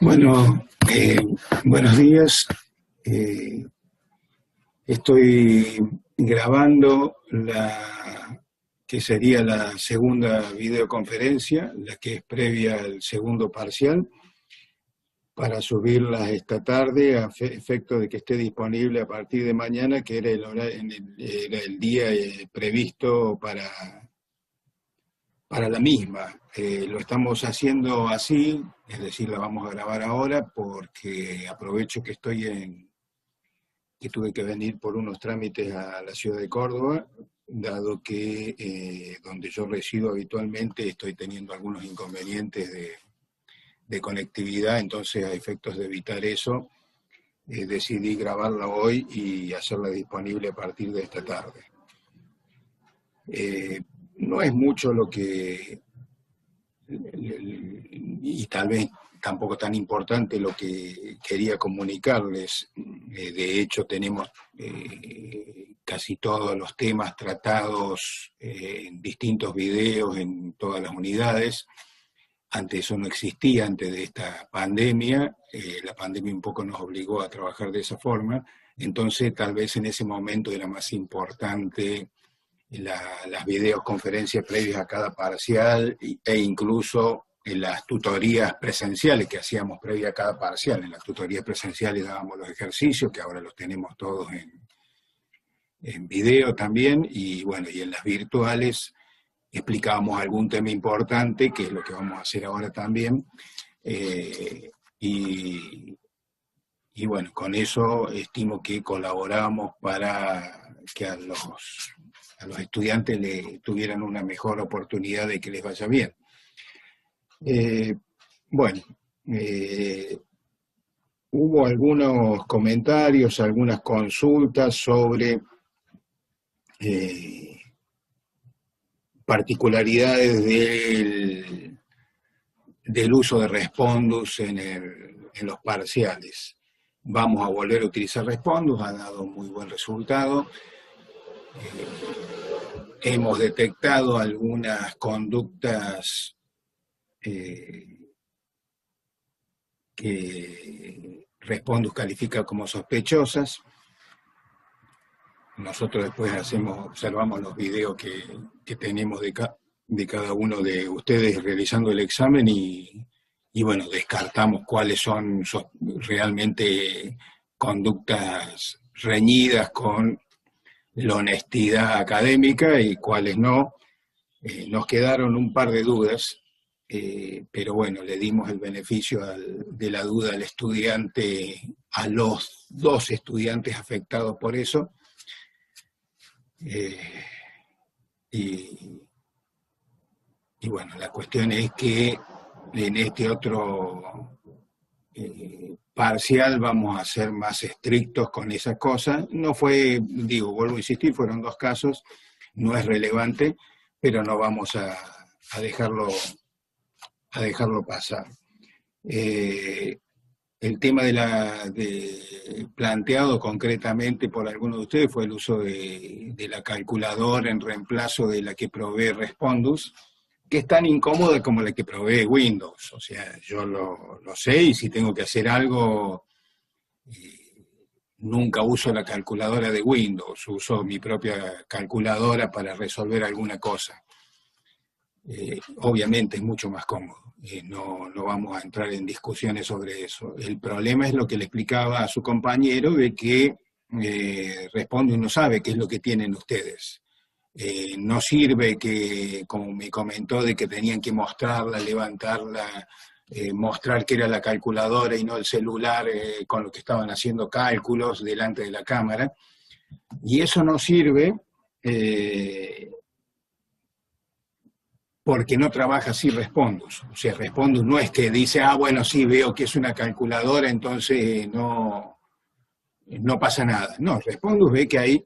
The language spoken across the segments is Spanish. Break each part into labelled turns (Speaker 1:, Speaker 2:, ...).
Speaker 1: Bueno, buenos días. Eh, Estoy grabando la que sería la segunda videoconferencia, la que es previa al segundo parcial, para subirla esta tarde a efecto de que esté disponible a partir de mañana, que era era el día previsto para la misma. Lo estamos haciendo así, es decir, la vamos a grabar ahora porque aprovecho que tuve que venir por unos trámites a la ciudad de Córdoba, dado que donde yo resido habitualmente estoy teniendo algunos inconvenientes de conectividad, entonces a efectos de evitar eso, decidí grabarla hoy y hacerla disponible a partir de esta tarde. No es mucho lo que y tal vez tampoco tan importante lo que quería comunicarles. De hecho, tenemos casi todos los temas tratados en distintos videos en todas las unidades. Antes eso no existía, antes de esta pandemia. La pandemia un poco nos obligó a trabajar de esa forma. Entonces, tal vez en ese momento era más importante las videoconferencias previas a cada parcial e incluso en las tutorías presenciales que hacíamos previa a cada parcial. En las tutorías presenciales dábamos los ejercicios, que ahora los tenemos todos en video también, y bueno, y en las virtuales explicábamos algún tema importante, que es lo que vamos a hacer ahora también, y bueno, con eso estimo que colaboramos para que a los estudiantes tuvieran una mejor oportunidad de que les vaya bien. Bueno, hubo algunos comentarios, algunas consultas sobre particularidades del uso de Respondus en los parciales. Vamos a volver a utilizar Respondus, ha dado muy buen resultado. Hemos detectado algunas conductas que Respondus califica como sospechosas. Nosotros después observamos los videos que tenemos de cada uno de ustedes realizando el examen y bueno, descartamos cuáles son realmente conductas reñidas con la honestidad académica y cuáles no. Nos quedaron un par de dudas, pero bueno, le dimos el beneficio de la duda al estudiante, a los dos estudiantes afectados por eso. Y bueno, la cuestión es que en este otro parcial vamos a ser más estrictos con esas cosas. No fue, vuelvo a insistir, fueron dos casos, no es relevante, pero no vamos a dejarlo pasar. El tema planteado concretamente por algunos de ustedes fue el uso de la calculadora en reemplazo de la que provee Respondus, que es tan incómoda como la que provee Windows. O sea, yo lo sé y si tengo que hacer algo, nunca uso la calculadora de Windows, uso mi propia calculadora para resolver alguna cosa. Obviamente es mucho más cómodo. No vamos a entrar en discusiones sobre eso. El problema es lo que le explicaba a su compañero de que Respondus no sabe qué es lo que tienen ustedes. No sirve que, como me comentó, de que tenían que mostrarla, levantarla, mostrar que era la calculadora y no el celular con lo que estaban haciendo cálculos delante de la cámara. Y eso no sirve porque no trabaja así Respondus. O sea, Respondus no es que dice, bueno, sí, veo que es una calculadora, entonces no pasa nada. No, Respondus ve que hay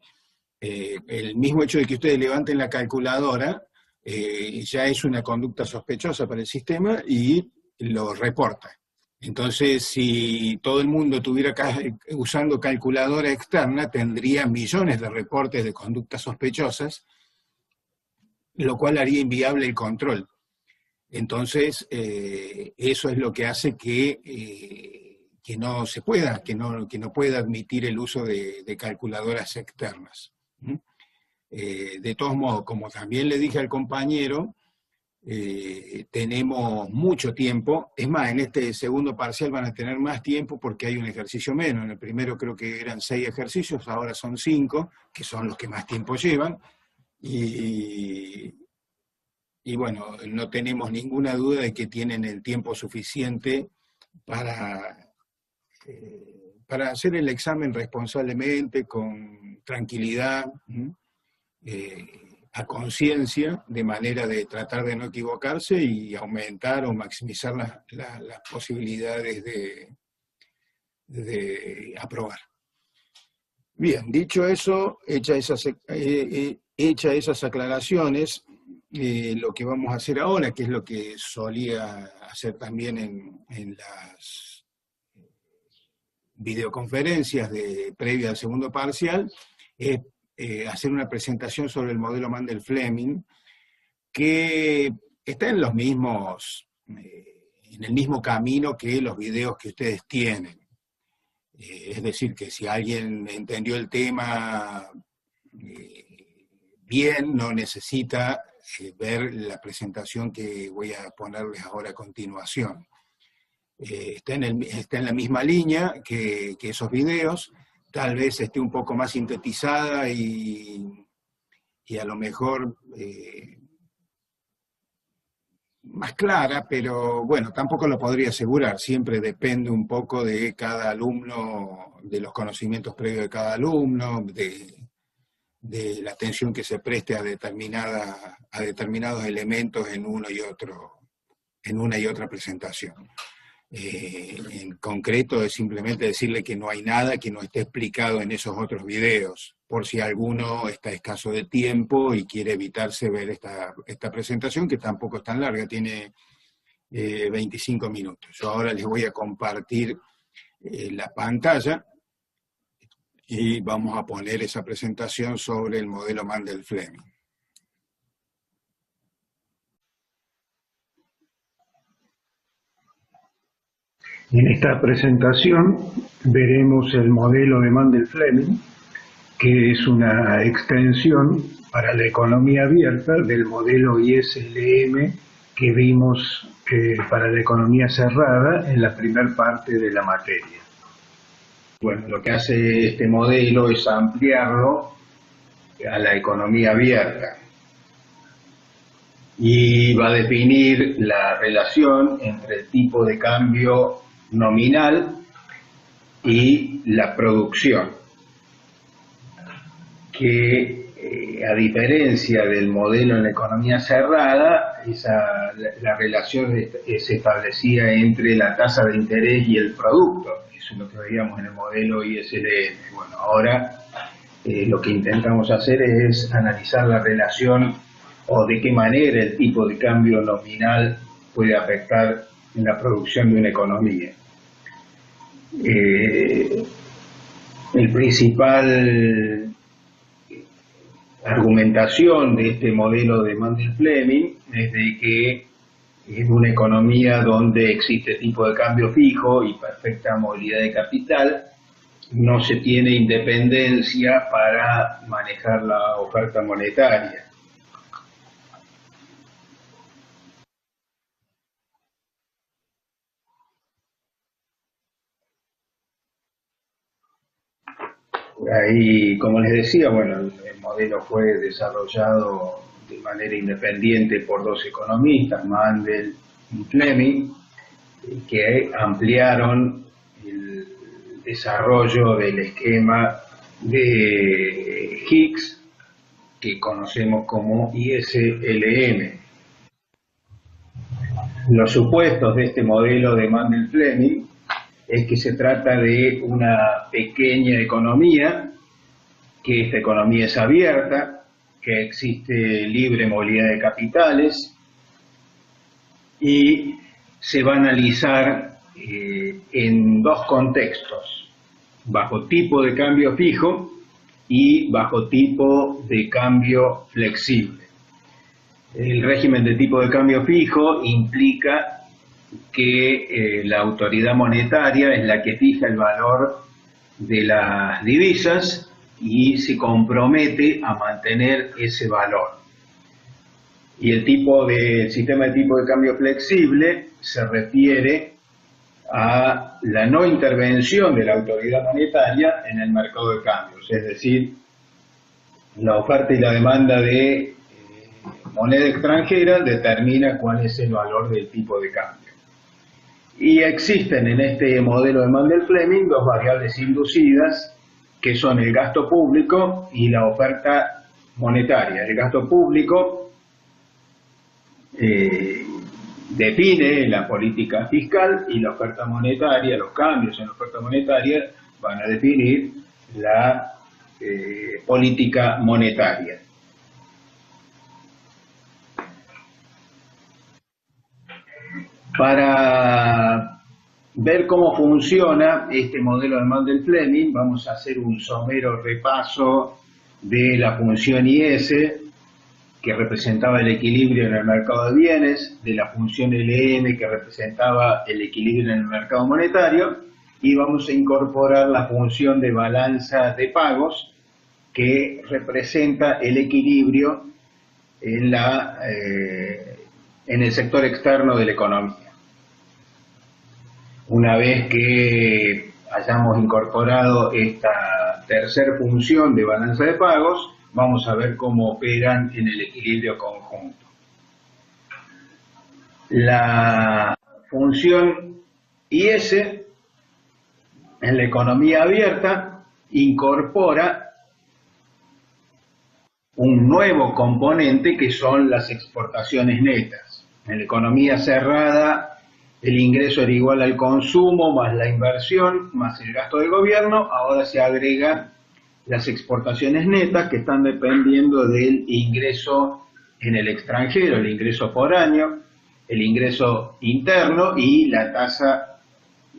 Speaker 1: el mismo hecho de que ustedes levanten la calculadora ya es una conducta sospechosa para el sistema y lo reporta. Entonces, si todo el mundo estuviera usando calculadora externa, tendría millones de reportes de conductas sospechosas, lo cual haría inviable el control. Entonces, eso es lo que hace que no se pueda, que no pueda admitir el uso de calculadoras externas. De todos modos, como también le dije al compañero, tenemos mucho tiempo. Es más, en este segundo parcial van a tener más tiempo porque hay un ejercicio menos. En el primero creo que eran 6 ejercicios, ahora son 5, que son los que más tiempo llevan. Y bueno, no tenemos ninguna duda de que tienen el tiempo suficiente para hacer el examen responsablemente, con tranquilidad, a conciencia, de manera de tratar de no equivocarse y aumentar o maximizar las posibilidades de aprobar. Bien, dicho eso, hechas esas aclaraciones, lo que vamos a hacer ahora, que es lo que solía hacer también en las videoconferencias previa al segundo parcial, es hacer una presentación sobre el modelo Mandel-Fleming, que está en el mismo camino que los videos que ustedes tienen. Es decir, que si alguien entendió el tema bien, no necesita ver la presentación que voy a ponerles ahora a continuación. Está en la misma línea que esos videos, tal vez esté un poco más sintetizada y a lo mejor más clara, pero bueno, tampoco lo podría asegurar, siempre depende un poco de cada alumno, de los conocimientos previos de cada alumno, de la atención que se preste a determinados elementos en una y otra presentación. En concreto es simplemente decirle que no hay nada que no esté explicado en esos otros videos, por si alguno está escaso de tiempo y quiere evitarse ver esta presentación, que tampoco es tan larga, tiene 25 minutos. Yo ahora les voy a compartir la pantalla y vamos a poner esa presentación sobre el modelo Mandel-Fleming.
Speaker 2: En esta presentación veremos el modelo de Mandel-Fleming, que es una extensión para la economía abierta del modelo ISLM que vimos para la economía cerrada en la primera parte de la materia.
Speaker 1: Bueno, lo que hace este modelo es ampliarlo a la economía abierta y va a definir la relación entre el tipo de cambio nominal y la producción, que a diferencia del modelo en la economía cerrada, la relación se establecía entre la tasa de interés y el producto. Eso es lo que veíamos en el modelo ISLM. Bueno, ahora lo que intentamos hacer es analizar la relación o de qué manera el tipo de cambio nominal puede afectar en la producción de una economía. El principal argumentación de este modelo de Mandel-Fleming es de que en una economía donde existe tipo de cambio fijo y perfecta movilidad de capital, no se tiene independencia para manejar la oferta monetaria. Ahí, como les decía, bueno, el modelo fue desarrollado de manera independiente por dos economistas, Mandel y Fleming, que ampliaron el desarrollo del esquema de Higgs, que conocemos como ISLM. Los supuestos de este modelo de Mandel-Fleming es que se trata de una pequeña economía, que esta economía es abierta, que existe libre movilidad de capitales y se va a analizar en dos contextos, bajo tipo de cambio fijo y bajo tipo de cambio flexible. El régimen de tipo de cambio fijo implica que la autoridad monetaria es la que fija el valor de las divisas y se compromete a mantener ese valor. Y el sistema de tipo de cambio flexible se refiere a la no intervención de la autoridad monetaria en el mercado de cambios, es decir, la oferta y la demanda de moneda extranjera determina cuál es el valor del tipo de cambio. Y existen en este modelo de Mandel-Fleming dos variables inducidas que son el gasto público y la oferta monetaria. El gasto público define la política fiscal y la oferta monetaria, los cambios en la oferta monetaria van a definir la política monetaria. Para ver cómo funciona este modelo de Mandel-Fleming, vamos a hacer un somero repaso de la función IS, que representaba el equilibrio en el mercado de bienes, de la función LM, que representaba el equilibrio en el mercado monetario, y vamos a incorporar la función de balanza de pagos, que representa el equilibrio en el sector externo de la economía. Una vez que hayamos incorporado esta tercera función de balanza de pagos, vamos a ver cómo operan en el equilibrio conjunto. La función IS en la economía abierta incorpora un nuevo componente que son las exportaciones netas. En la economía cerrada, el ingreso era igual al consumo más la inversión más el gasto del gobierno. Ahora se agregan las exportaciones netas, que están dependiendo del ingreso en el extranjero, el ingreso por año, el ingreso interno y la tasa,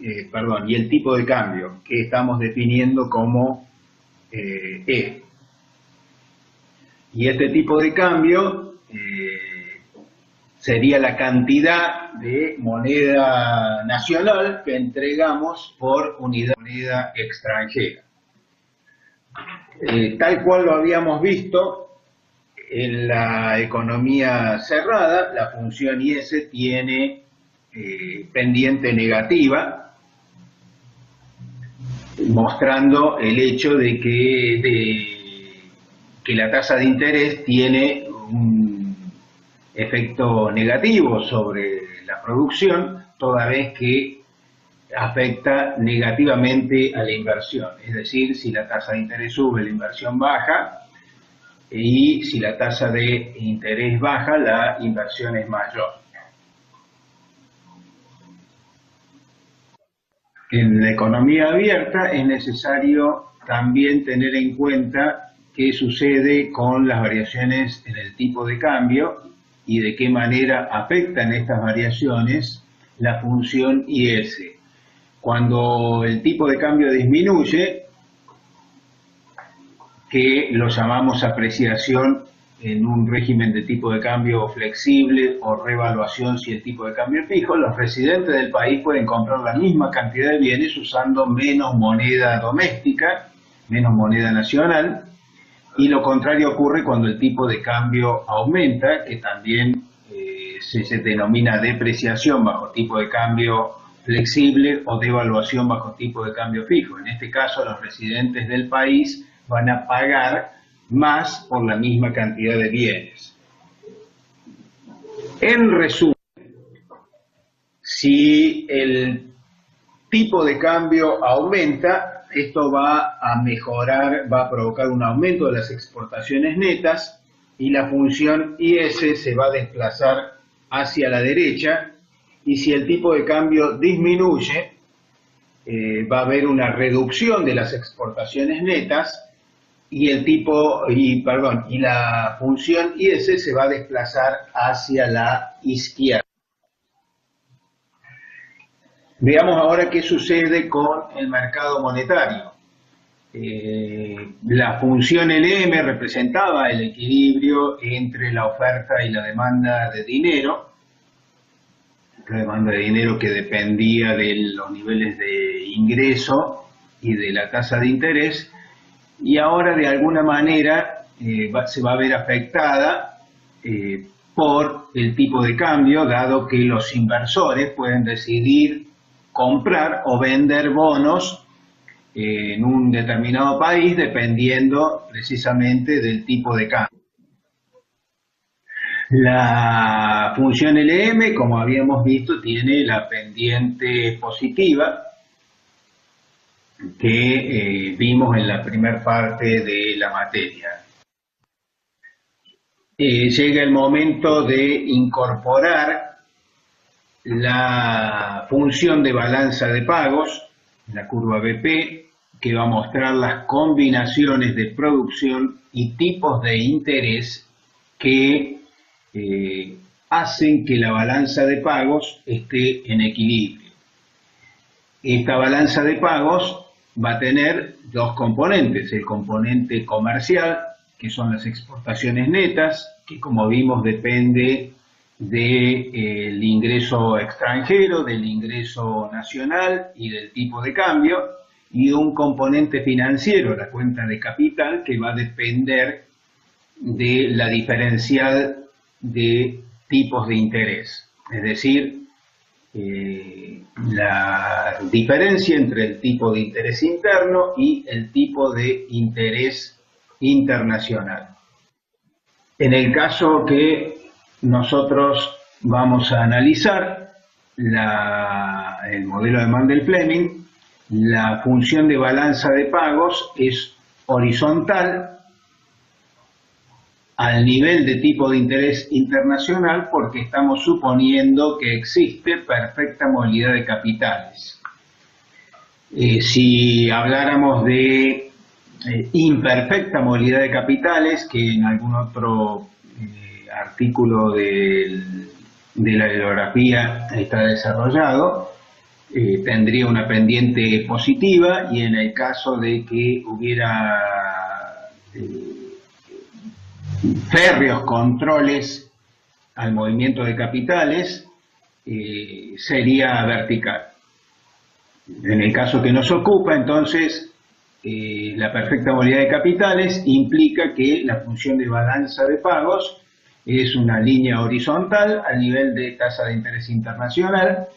Speaker 1: y el tipo de cambio que estamos definiendo como E. Y este tipo de cambio sería la cantidad de moneda nacional que entregamos por unidad de moneda extranjera. Tal cual lo habíamos visto en la economía cerrada, la función IS tiene pendiente negativa, mostrando el hecho de que la tasa de interés tiene un efecto negativo sobre la producción, toda vez que afecta negativamente a la inversión. Es decir, si la tasa de interés sube, la inversión baja, y si la tasa de interés baja, la inversión es mayor. En la economía abierta es necesario también tener en cuenta qué sucede con las variaciones en el tipo de cambio y de qué manera afectan estas variaciones la función IS. Cuando el tipo de cambio disminuye, que lo llamamos apreciación en un régimen de tipo de cambio flexible o revaluación si el tipo de cambio es fijo, los residentes del país pueden comprar la misma cantidad de bienes usando menos moneda doméstica, menos moneda nacional, y lo contrario ocurre cuando el tipo de cambio aumenta, que también se denomina depreciación bajo tipo de cambio flexible o devaluación bajo tipo de cambio fijo. En este caso, los residentes del país van a pagar más por la misma cantidad de bienes. En resumen, si el tipo de cambio aumenta, esto va a mejorar, va a provocar un aumento de las exportaciones netas y la función IS se va a desplazar hacia la derecha, y si el tipo de cambio disminuye, va a haber una reducción de las exportaciones netas y la función IS se va a desplazar hacia la izquierda. Veamos ahora qué sucede con el mercado monetario. La función LM representaba el equilibrio entre la oferta y la demanda de dinero, la demanda de dinero que dependía de los niveles de ingreso y de la tasa de interés, y ahora de alguna manera se va a ver afectada por el tipo de cambio, dado que los inversores pueden decidir comprar o vender bonos en un determinado país dependiendo precisamente del tipo de cambio. La función LM, como habíamos visto, tiene la pendiente positiva que vimos en la primera parte de la materia. Llega el momento de incorporar la función de balanza de pagos, la curva BP, que va a mostrar las combinaciones de producción y tipos de interés que hacen que la balanza de pagos esté en equilibrio. Esta balanza de pagos va a tener dos componentes: el componente comercial, que son las exportaciones netas, que como vimos depende del ingreso extranjero, del ingreso nacional y del tipo de cambio, y un componente financiero, la cuenta de capital, que va a depender de la diferencial de tipos de interés, es decir, la diferencia entre el tipo de interés interno y el tipo de interés internacional. En el caso que nosotros vamos a analizar el modelo de Mandel-Fleming, la función de balanza de pagos es horizontal al nivel de tipo de interés internacional, porque estamos suponiendo que existe perfecta movilidad de capitales. Si habláramos de imperfecta movilidad de capitales, que en algún otro artículo de la bibliografía está desarrollado, tendría una pendiente positiva, y en el caso de que hubiera férreos controles al movimiento de capitales, sería vertical. En el caso que nos ocupa, entonces, la perfecta movilidad de capitales implica que la función de balanza de pagos es una línea horizontal al nivel de tasa de interés internacional,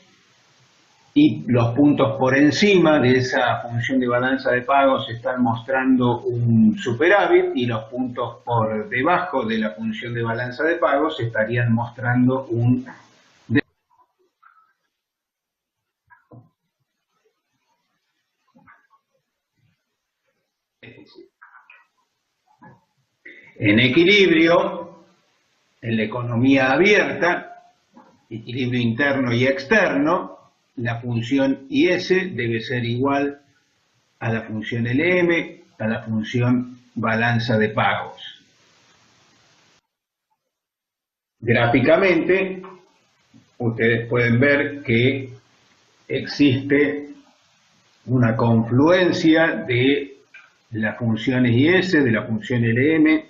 Speaker 1: y los puntos por encima de esa función de balanza de pagos están mostrando un superávit, y los puntos por debajo de la función de balanza de pagos estarían mostrando un déficit. En equilibrio, en la economía abierta, equilibrio interno y externo, la función IS debe ser igual a la función LM, a la función balanza de pagos. Gráficamente, ustedes pueden ver que existe una confluencia de las funciones IS, de la función LM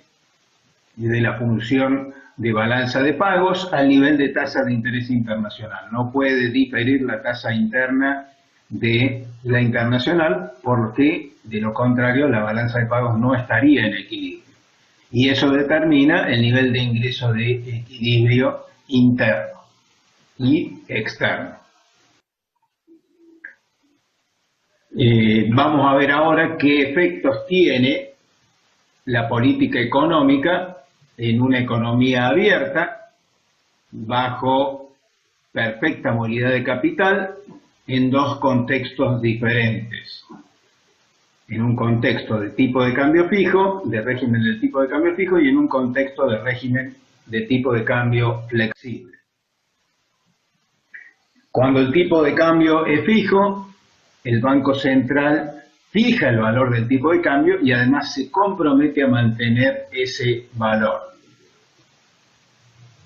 Speaker 1: y de la función de balanza de pagos al nivel de tasa de interés internacional. No puede diferir la tasa interna de la internacional, porque de lo contrario la balanza de pagos no estaría en equilibrio. Y eso determina el nivel de ingreso de equilibrio interno y externo. Vamos a ver ahora qué efectos tiene la política económica en una economía abierta, bajo perfecta movilidad de capital, en dos contextos diferentes. En un contexto de tipo de cambio fijo, de régimen del tipo de cambio fijo, y en un contexto de régimen de tipo de cambio flexible. Cuando el tipo de cambio es fijo, el Banco Central fija el valor del tipo de cambio y además se compromete a mantener ese valor.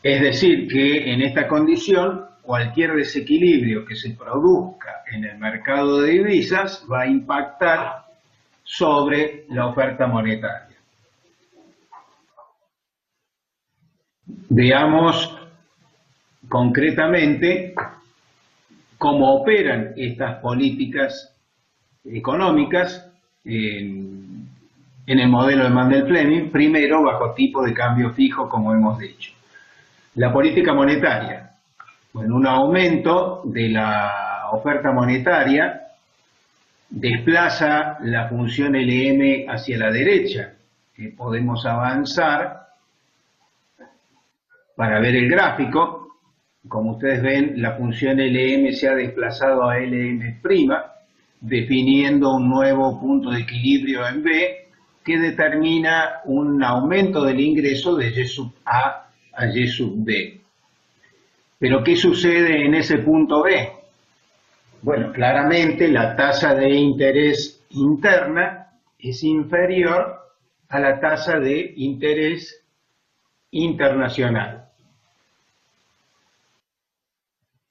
Speaker 1: Es decir, que en esta condición cualquier desequilibrio que se produzca en el mercado de divisas va a impactar sobre la oferta monetaria. Veamos concretamente cómo operan estas políticas económicas en el modelo de Mandel-Fleming, primero bajo tipo de cambio fijo, como hemos dicho. La política monetaria, bueno, un aumento de la oferta monetaria desplaza la función LM hacia la derecha. Podemos avanzar para ver el gráfico. Como ustedes ven, la función LM se ha desplazado a LM', definiendo un nuevo punto de equilibrio en B, que determina un aumento del ingreso de Y sub A a Y sub B. Pero ¿qué sucede en ese punto B? Bueno, claramente la tasa de interés interna es inferior a la tasa de interés internacional.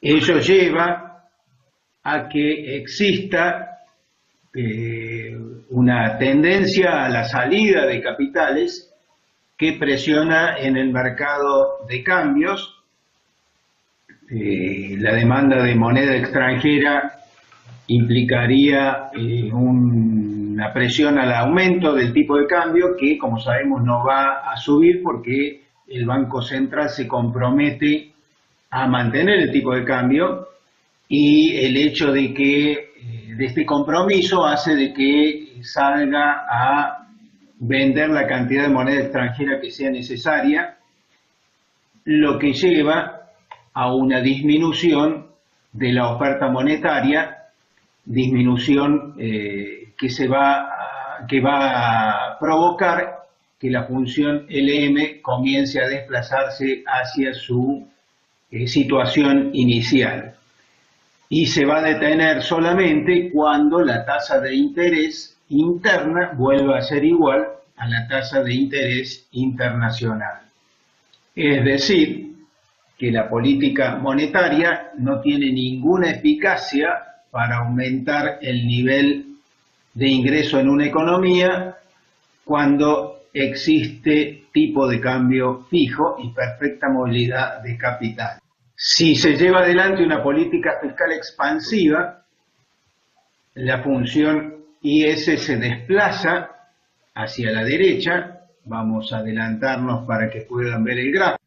Speaker 1: Ello lleva a que exista una tendencia a la salida de capitales que presiona en el mercado de cambios. La demanda de moneda extranjera implicaría una presión al aumento del tipo de cambio que, como sabemos, no va a subir porque el Banco Central se compromete a mantener el tipo de cambio, y el hecho de que de este compromiso hace de que salga a vender la cantidad de moneda extranjera que sea necesaria, lo que lleva a una disminución de la oferta monetaria, disminución que va a provocar que la función LM comience a desplazarse hacia su situación inicial. Y se va a detener solamente cuando la tasa de interés interna vuelva a ser igual a la tasa de interés internacional. Es decir, que la política monetaria no tiene ninguna eficacia para aumentar el nivel de ingreso en una economía cuando existe tipo de cambio fijo y perfecta movilidad de capital. Si se lleva adelante una política fiscal expansiva, la función IS se desplaza hacia la derecha. Vamos a adelantarnos para que puedan ver el gráfico.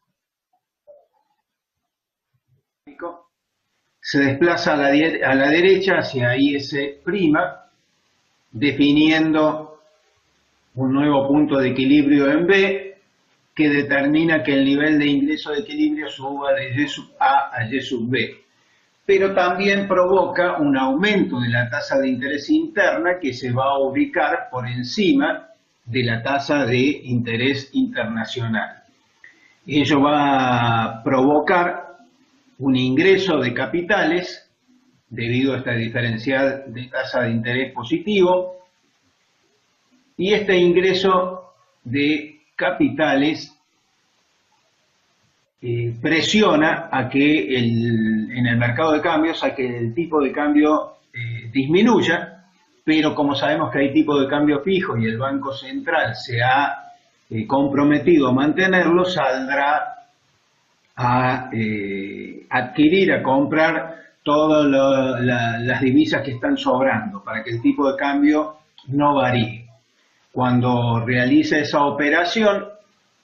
Speaker 1: Se desplaza a la derecha hacia IS', definiendo un nuevo punto de equilibrio en B, que determina que el nivel de ingreso de equilibrio suba de Y sub A a Y sub B. Pero también provoca un aumento de la tasa de interés interna que se va a ubicar por encima de la tasa de interés internacional. Ello va a provocar un ingreso de capitales debido a esta diferencial de tasa de interés positivo, y este ingreso de capitales presiona a que en el mercado de cambios a que el tipo de cambio disminuya, pero como sabemos que hay tipo de cambio fijo y el Banco Central se ha comprometido a mantenerlo, saldrá a adquirir, a comprar todas las divisas que están sobrando para que el tipo de cambio no varíe. Cuando realiza esa operación,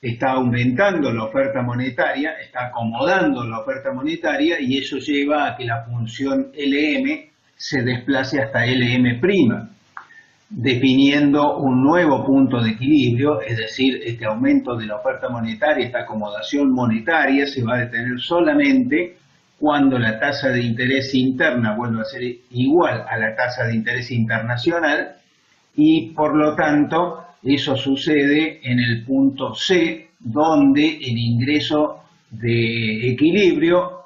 Speaker 1: está aumentando la oferta monetaria, está acomodando la oferta monetaria, y eso lleva a que la función LM se desplace hasta LM', definiendo un nuevo punto de equilibrio. Es decir, este aumento de la oferta monetaria, esta acomodación monetaria, se va a detener solamente cuando la tasa de interés interna vuelva a ser igual a la tasa de interés internacional, y por lo tanto eso sucede en el punto C, donde el ingreso de equilibrio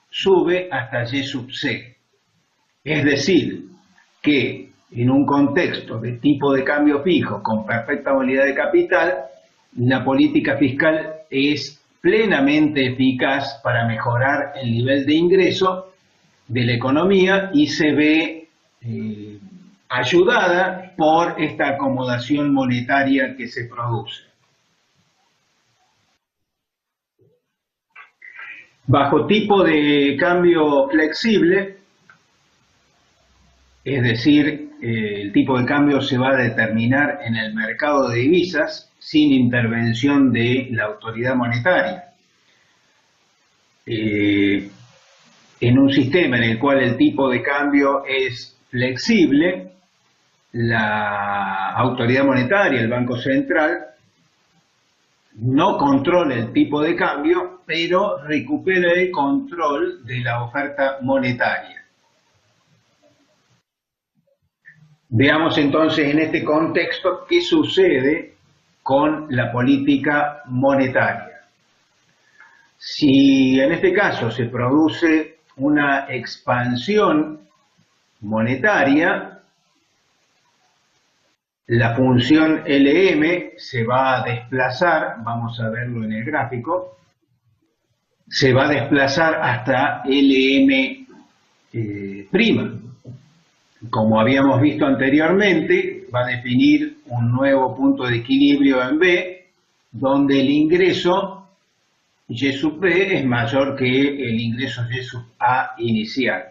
Speaker 1: sube hasta Y sub C. Es decir, que en un contexto de tipo de cambio fijo con perfecta movilidad de capital, la política fiscal es plenamente eficaz para mejorar el nivel de ingreso de la economía, y se ve
Speaker 2: ayudada por esta acomodación monetaria que se produce. Bajo tipo de cambio flexible, es decir, el tipo de cambio se va a determinar en el mercado de divisas sin intervención de la autoridad monetaria. En un sistema en el cual el tipo de cambio es flexible, la autoridad monetaria, el Banco Central, no controla el tipo de cambio, pero recupera el control de la oferta monetaria. Veamos entonces en este contexto qué sucede con la política monetaria. Si en este caso se produce una expansión monetaria, la función LM se va a desplazar, vamos a verlo en el gráfico, se va a desplazar hasta LM'. Como habíamos visto anteriormente, va a definir un nuevo punto de equilibrio en B, donde el ingreso Y sub B es mayor que el ingreso Y sub A inicial.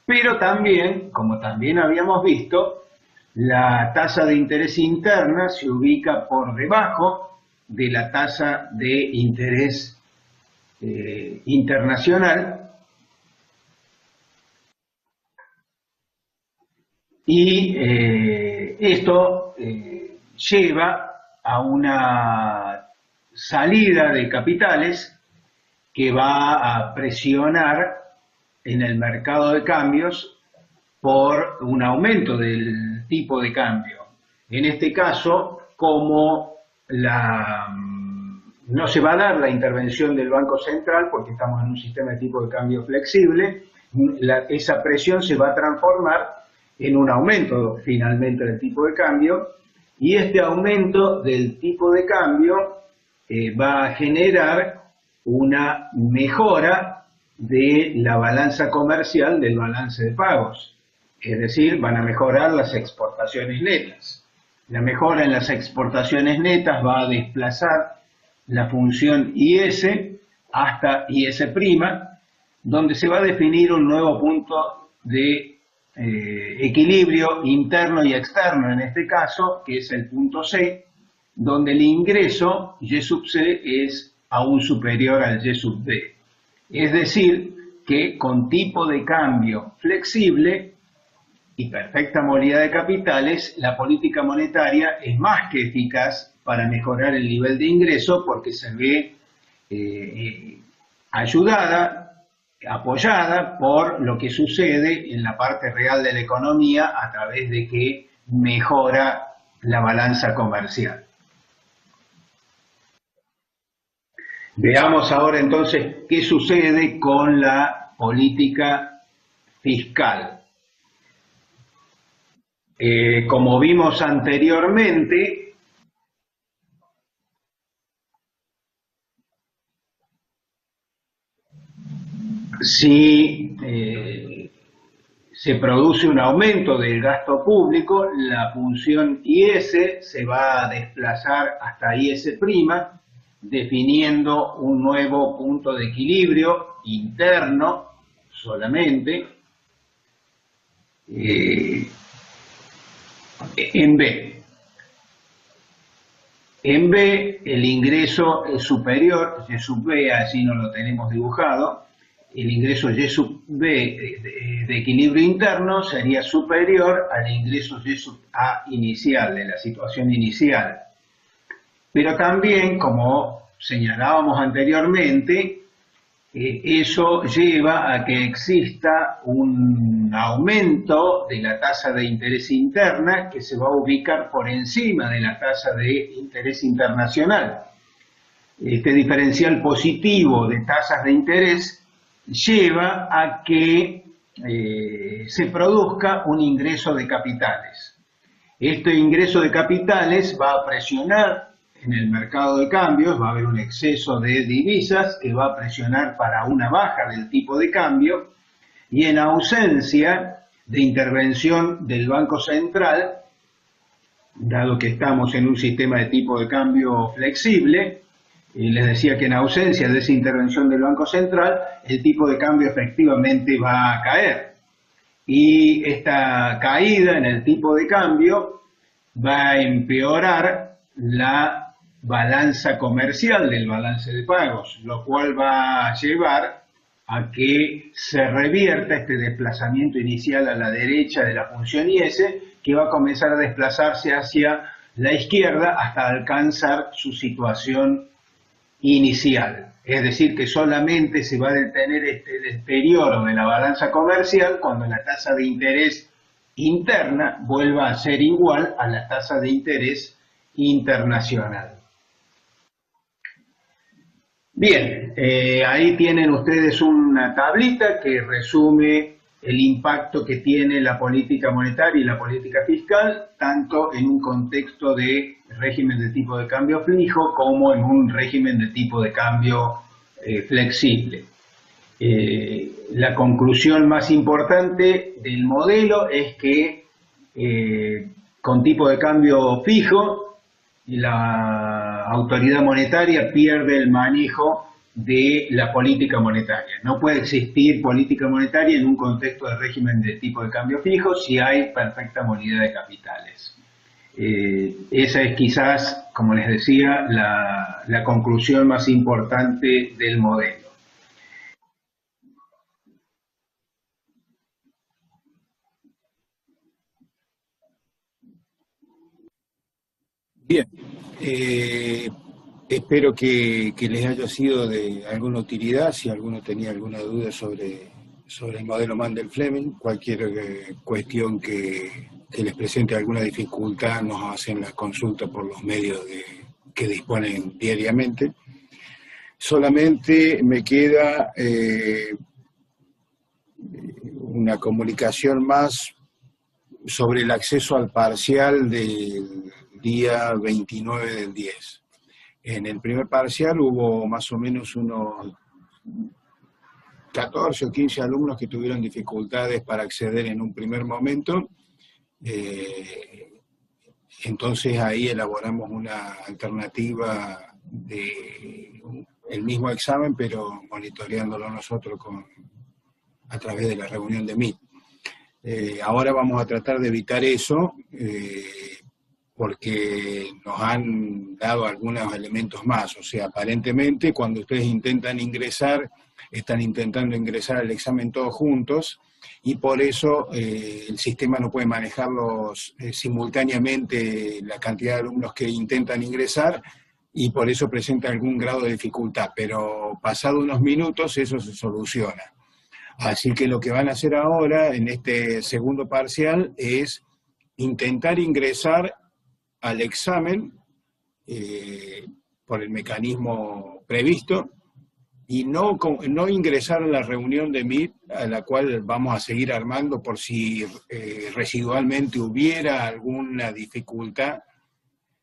Speaker 2: Pero también, como también habíamos visto, la tasa de interés interna se ubica por debajo de la tasa de interés internacional, y esto lleva a una salida de capitales que va a presionar en el mercado de cambios por un aumento del tipo de cambio. En este caso, como no se va a dar la intervención del Banco Central, porque estamos en un sistema de tipo de cambio flexible, esa presión se va a transformar en un aumento finalmente del tipo de cambio, y este aumento del tipo de cambio va a generar una mejora de la balanza comercial del balance de pagos. Es decir, van a mejorar las exportaciones netas. La mejora en las exportaciones netas va a desplazar la función IS hasta IS', donde se va a definir un nuevo punto de equilibrio interno y externo en este caso, que es el punto C, donde el ingreso Y sub C es aún superior al Y sub D. Es decir, que con tipo de cambio flexible y perfecta movilidad de capitales, la política monetaria es más que eficaz para mejorar el nivel de ingreso, porque se ve apoyada por lo que sucede en la parte real de la economía a través de que mejora la balanza comercial. Veamos ahora entonces qué sucede con la política fiscal. Como vimos anteriormente, si se produce un aumento del gasto público, la función IS se va a desplazar hasta IS', definiendo un nuevo punto de equilibrio interno solamente en B. En B el ingreso es superior, Y sub B, así no lo tenemos dibujado, el ingreso Y sub B de equilibrio interno sería superior al ingreso Y sub A inicial, de la situación inicial. Pero también, como señalábamos anteriormente, eso lleva a que exista un aumento de la tasa de interés interna que se va a ubicar por encima de la tasa de interés internacional. Este diferencial positivo de tasas de interés lleva a que se produzca un ingreso de capitales. Este ingreso de capitales va a presionar en el mercado de cambios, va a haber un exceso de divisas que va a presionar para una baja del tipo de cambio, y en ausencia
Speaker 1: de intervención del Banco Central, dado que estamos en un sistema de tipo de cambio flexible, y les decía que en ausencia de esa intervención del Banco Central, el tipo de cambio efectivamente va a caer. Y esta caída en el tipo de cambio va a empeorar la balanza comercial del balance de pagos, lo cual va a llevar a que se revierta este desplazamiento inicial a la derecha de la función IS, que va a comenzar a desplazarse hacia la izquierda hasta alcanzar su situación inicial. Es decir, que solamente se va a detener este deterioro de la balanza comercial cuando la tasa de interés interna vuelva a ser igual a la tasa de interés internacional. Bien, ahí tienen ustedes una tablita que resume el impacto que tiene la política monetaria y la política fiscal, tanto en un contexto de régimen de tipo de cambio fijo como en un régimen de tipo de cambio flexible. La conclusión más importante del modelo es que con tipo de cambio fijo, la autoridad monetaria pierde el manejo de la política monetaria. No puede existir política monetaria en un contexto de régimen de tipo de cambio fijo si hay perfecta movilidad de capitales. Esa es quizás, como les decía, la conclusión más importante del modelo.
Speaker 3: Bien, espero que les haya sido de alguna utilidad. Si alguno tenía alguna duda sobre el modelo Mandel-Fleming, cualquier cuestión que les presente alguna dificultad, nos hacen la consulta por los medios que disponen diariamente. Solamente me queda una comunicación más sobre el acceso al parcial del día 29 del 10. En el primer parcial hubo más o menos unos 14 o 15 alumnos que tuvieron dificultades para acceder en un primer momento. Entonces ahí elaboramos una alternativa de el mismo examen, pero monitoreándolo nosotros a través de la reunión de Meet. Ahora vamos a tratar de evitar eso, porque nos han dado algunos elementos más. O sea, aparentemente cuando ustedes intentan ingresar, están intentando ingresar al examen todos juntos, y por eso el sistema no puede manejarlos simultáneamente la cantidad de alumnos que intentan ingresar, y por eso presenta algún grado de dificultad, pero pasado unos minutos eso se soluciona. Así que lo que van a hacer ahora en este segundo parcial es intentar ingresar al examen por el mecanismo previsto, y no ingresar a la reunión de Meet, a la cual vamos a seguir armando por si residualmente hubiera alguna dificultad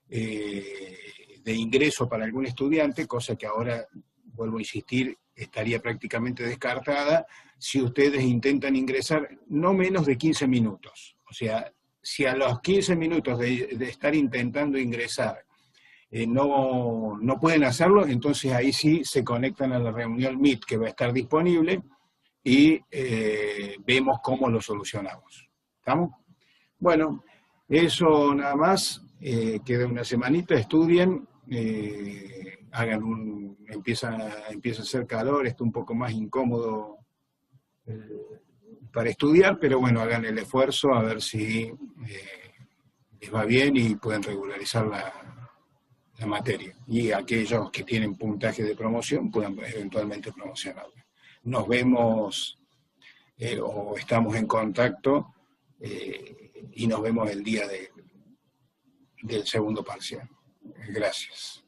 Speaker 3: de ingreso para algún estudiante, cosa que ahora, vuelvo a insistir, estaría prácticamente descartada si ustedes intentan ingresar no menos de 15 minutos. O sea, si a los 15 minutos de estar intentando ingresar no pueden hacerlo, entonces ahí sí se conectan a la reunión Meet que va a estar disponible y vemos cómo lo solucionamos. ¿Estamos? Bueno, eso nada más. Queda una semanita, estudien, empieza a hacer calor, está un poco más incómodo para estudiar, pero bueno, hagan el esfuerzo a ver si les va bien y pueden regularizar la materia. Y aquellos que tienen puntaje de promoción puedan eventualmente promocionarlo. Nos vemos o estamos en contacto y nos vemos el día del segundo parcial. Gracias.